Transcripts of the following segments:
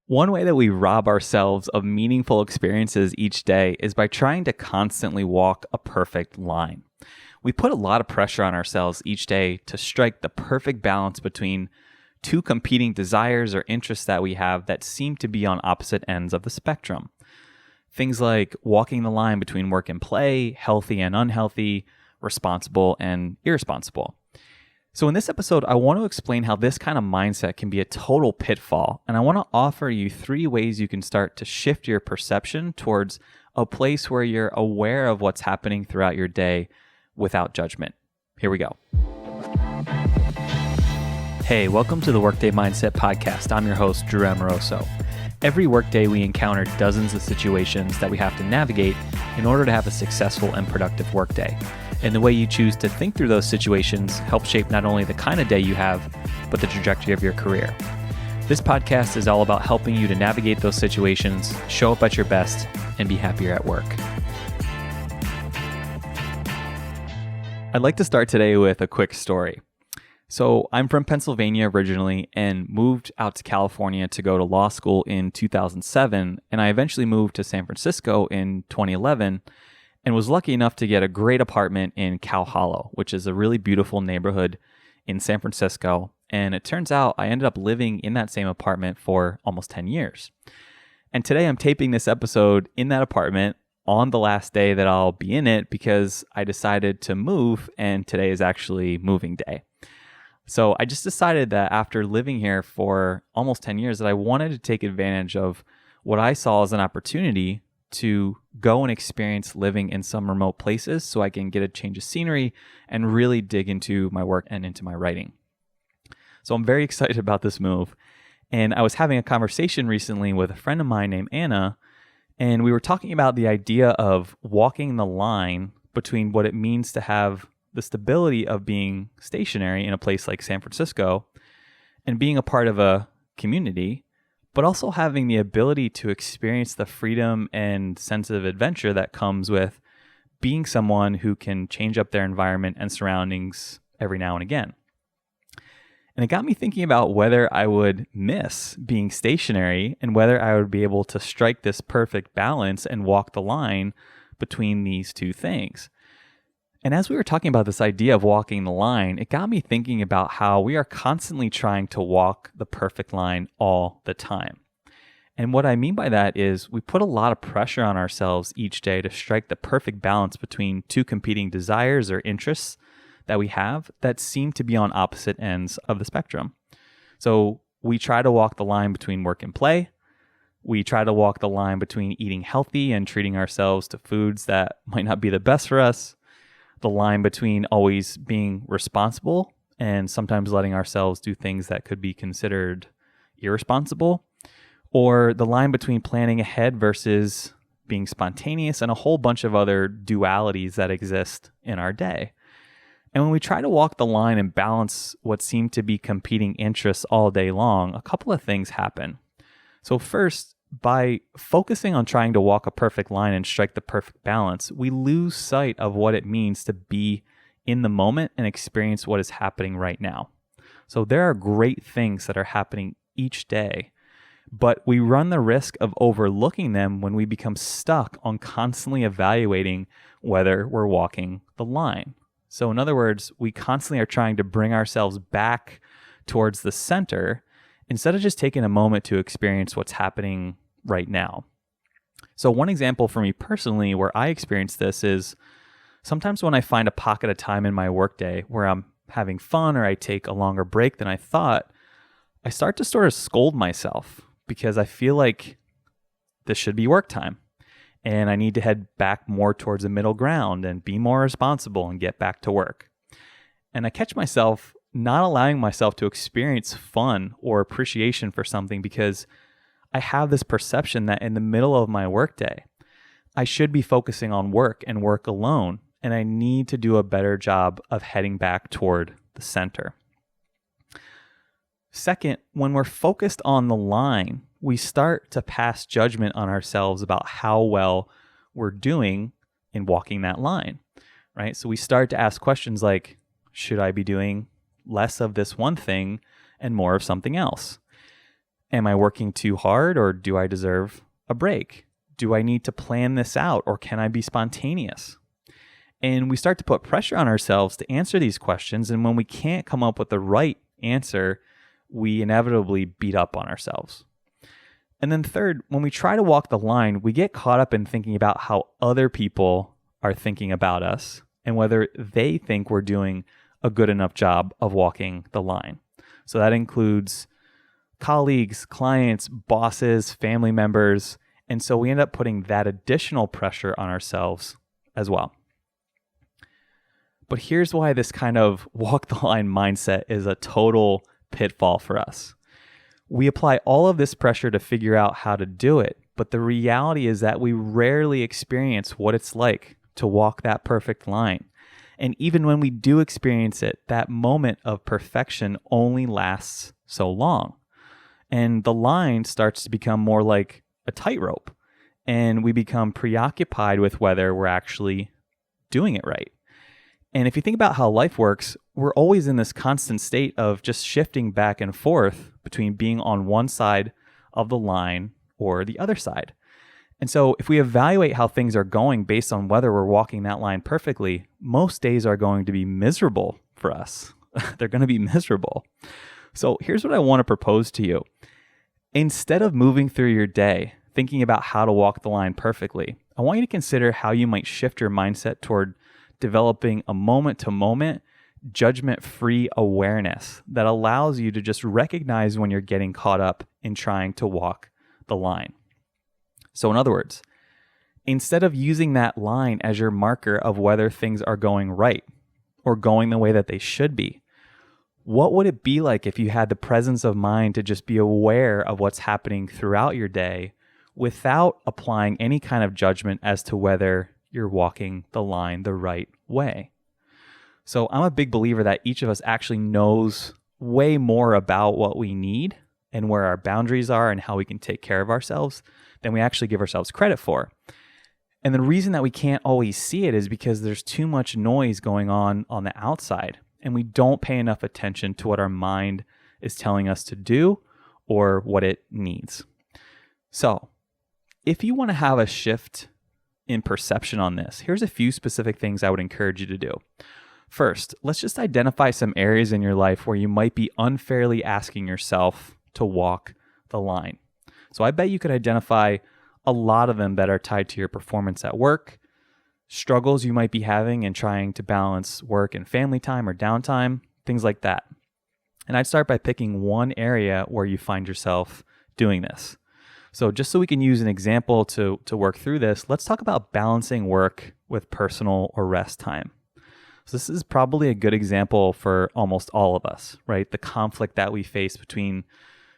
One way that we rob ourselves of meaningful experiences each day is by trying to constantly walk a perfect line. We put a lot of pressure on ourselves each day to strike the perfect balance between two competing desires or interests that we have that seem to be on opposite ends of the spectrum. Things like walking the line between work and play, healthy and unhealthy, responsible and irresponsible. So in this episode, I want to explain how this kind of mindset can be a total pitfall, and I want to offer you 3 ways you can start to shift your perception towards a place where you're aware of what's happening throughout your day without judgment. Here we go. Hey, welcome to the Workday Mindset Podcast. I'm your host, Drew Amoroso. Every workday we encounter dozens of situations that we have to navigate in order to have a successful and productive workday. And the way you choose to think through those situations helps shape not only the kind of day you have, but the trajectory of your career. This podcast is all about helping you to navigate those situations, show up at your best, and be happier at work. I'd like to start today with a quick story. So I'm from Pennsylvania originally and moved out to California to go to law school in 2007, and I eventually moved to San Francisco in 2011 and was lucky enough to get a great apartment in Cow Hollow, which is a really beautiful neighborhood in San Francisco. And it turns out I ended up living in that same apartment for almost 10 years. And today I'm taping this episode in that apartment on the last day that I'll be in it because I decided to move, and today is actually moving day. So I just decided that after living here for almost 10 years that I wanted to take advantage of what I saw as an opportunity to go and experience living in some remote places so I can get a change of scenery and really dig into my work and into my writing. So I'm very excited about this move. And I was having a conversation recently with a friend of mine named Anna, and we were talking about the idea of walking the line between what it means to have the stability of being stationary in a place like San Francisco and being a part of a community, but also having the ability to experience the freedom and sense of adventure that comes with being someone who can change up their environment and surroundings every now and again. And it got me thinking about whether I would miss being stationary and whether I would be able to strike this perfect balance and walk the line between these two things. And as we were talking about this idea of walking the line, it got me thinking about how we are constantly trying to walk the perfect line all the time. And what I mean by that is we put a lot of pressure on ourselves each day to strike the perfect balance between two competing desires or interests that we have that seem to be on opposite ends of the spectrum. So we try to walk the line between work and play. We try to walk the line between eating healthy and treating ourselves to foods that might not be the best for us. The line between always being responsible and sometimes letting ourselves do things that could be considered irresponsible, or the line between planning ahead versus being spontaneous, and a whole bunch of other dualities that exist in our day. And when we try to walk the line and balance what seem to be competing interests all day long, a couple of things happen. So first, by focusing on trying to walk a perfect line and strike the perfect balance, we lose sight of what it means to be in the moment and experience what is happening right now. So there are great things that are happening each day, but we run the risk of overlooking them when we become stuck on constantly evaluating whether we're walking the line. So in other words, we constantly are trying to bring ourselves back towards the center instead of just taking a moment to experience what's happening right now. So one example for me personally where I experience this is sometimes when I find a pocket of time in my workday where I'm having fun or I take a longer break than I thought, I start to sort of scold myself because I feel like this should be work time and I need to head back more towards the middle ground and be more responsible and get back to work. And I catch myself not allowing myself to experience fun or appreciation for something because I have this perception that in the middle of my workday, I should be focusing on work and work alone, and I need to do a better job of heading back toward the center. Second, when we're focused on the line, we start to pass judgment on ourselves about how well we're doing in walking that line, right? So we start to ask questions like, should I be doing less of this one thing and more of something else? Am I working too hard, or do I deserve a break? Do I need to plan this out, or can I be spontaneous? And we start to put pressure on ourselves to answer these questions. And when we can't come up with the right answer, we inevitably beat up on ourselves. And then third, when we try to walk the line, we get caught up in thinking about how other people are thinking about us and whether they think we're doing a good enough job of walking the line. So that includes colleagues, clients, bosses, family members. And so we end up putting that additional pressure on ourselves as well. But here's why this kind of walk the line mindset is a total pitfall for us. We apply all of this pressure to figure out how to do it, but the reality is that we rarely experience what it's like to walk that perfect line. And even when we do experience it, that moment of perfection only lasts so long. And the line starts to become more like a tightrope, and we become preoccupied with whether we're actually doing it right. And if you think about how life works, we're always in this constant state of just shifting back and forth between being on one side of the line or the other side. And so if we evaluate how things are going based on whether we're walking that line perfectly, most days are going to be miserable for us. They're going to be miserable. So here's what I want to propose to you. Instead of moving through your day thinking about how to walk the line perfectly, I want you to consider how you might shift your mindset toward developing a moment-to-moment, judgment-free awareness that allows you to just recognize when you're getting caught up in trying to walk the line. So in other words, instead of using that line as your marker of whether things are going right or going the way that they should be, what would it be like if you had the presence of mind to just be aware of what's happening throughout your day without applying any kind of judgment as to whether you're walking the line the right way? So I'm a big believer that each of us actually knows way more about what we need and where our boundaries are and how we can take care of ourselves than we actually give ourselves credit for. And the reason that we can't always see it is because there's too much noise going on the outside, and we don't pay enough attention to what our mind is telling us to do or what it needs. So if you want to have a shift in perception on this, here's a few specific things I would encourage you to do. First, let's just identify some areas in your life where you might be unfairly asking yourself to walk the line. So I bet you could identify a lot of them that are tied to your performance at work, struggles you might be having in trying to balance work and family time or downtime, things like that. And I'd start by picking one area where you find yourself doing this. So just so we can use an example to work through this, let's talk about balancing work with personal or rest time. So this is probably a good example for almost all of us, right? The conflict that we face between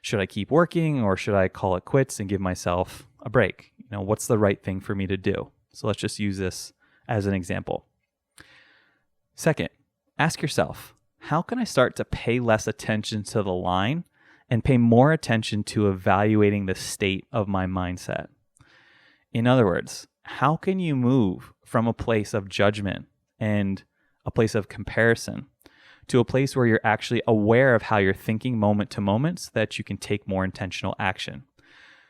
should I keep working or should I call it quits and give myself a break? You know, what's the right thing for me to do? So let's just use this as an example. Second, ask yourself, how can I start to pay less attention to the line and pay more attention to evaluating the state of my mindset? In other words, how can you move from a place of judgment and a place of comparison to a place where you're actually aware of how you're thinking moment to moment so that you can take more intentional action?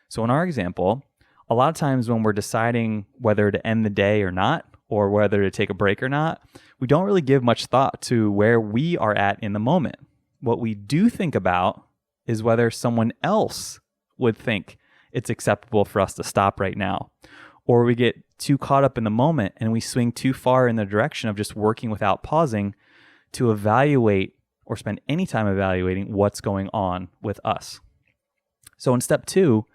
So in our example, a lot of times when we're deciding whether to end the day or not, or whether to take a break or not, we don't really give much thought to where we are at in the moment. What we do think about is whether someone else would think it's acceptable for us to stop right now. Or we get too caught up in the moment and we swing too far in the direction of just working without pausing to evaluate or spend any time evaluating what's going on with us. So in step 2,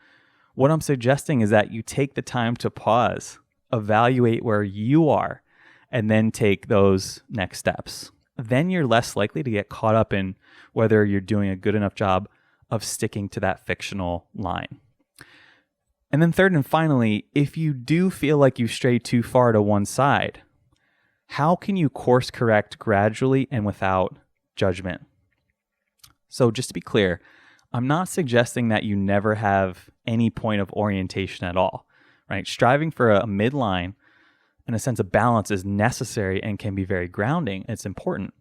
what I'm suggesting is that you take the time to pause, evaluate where you are, and then take those next steps. Then you're less likely to get caught up in whether you're doing a good enough job of sticking to that fictional line. And then third and finally, if you do feel like you stray too far to one side, how can you course correct gradually and without judgment? So just to be clear, I'm not suggesting that you never have any point of orientation at all, right? Striving for a midline and a sense of balance is necessary and can be very grounding. It's important.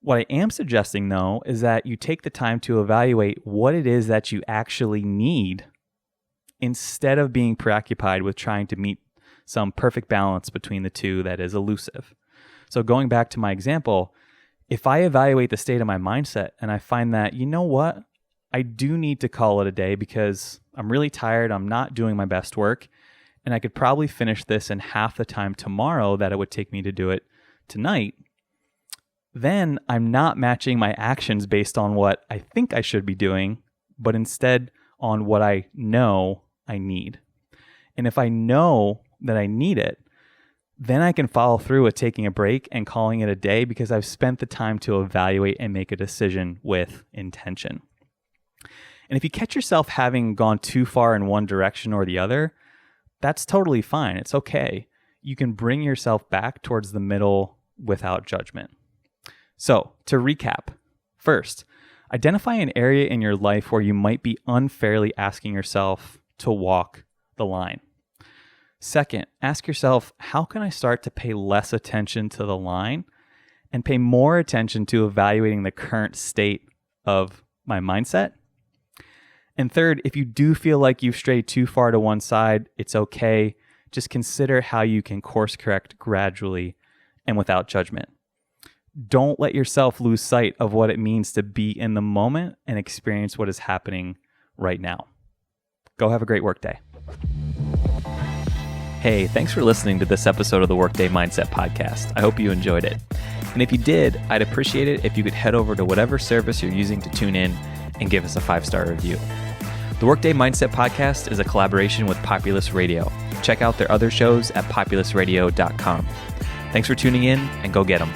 What I am suggesting, though, is that you take the time to evaluate what it is that you actually need instead of being preoccupied with trying to meet some perfect balance between the two that is elusive. So going back to my example, if I evaluate the state of my mindset and I find that, you know what, I do need to call it a day because I'm really tired, I'm not doing my best work, and I could probably finish this in half the time tomorrow that it would take me to do it tonight, then I'm not matching my actions based on what I think I should be doing, but instead on what I know I need. And if I know that I need it, then I can follow through with taking a break and calling it a day because I've spent the time to evaluate and make a decision with intention. And if you catch yourself having gone too far in one direction or the other, that's totally fine. It's okay. You can bring yourself back towards the middle without judgment. So, to recap, first, identify an area in your life where you might be unfairly asking yourself to walk the line. Second, ask yourself, how can I start to pay less attention to the line and pay more attention to evaluating the current state of my mindset? And third, if you do feel like you've strayed too far to one side, it's okay. Just consider how you can course correct gradually and without judgment. Don't let yourself lose sight of what it means to be in the moment and experience what is happening right now. Go have a great workday. Hey, thanks for listening to this episode of the Workday Mindset Podcast. I hope you enjoyed it. And if you did, I'd appreciate it if you could head over to whatever service you're using to tune in and give us a 5-star review. The Workday Mindset Podcast is a collaboration with Populous Radio. Check out their other shows at populousradio.com. Thanks for tuning in and go get them.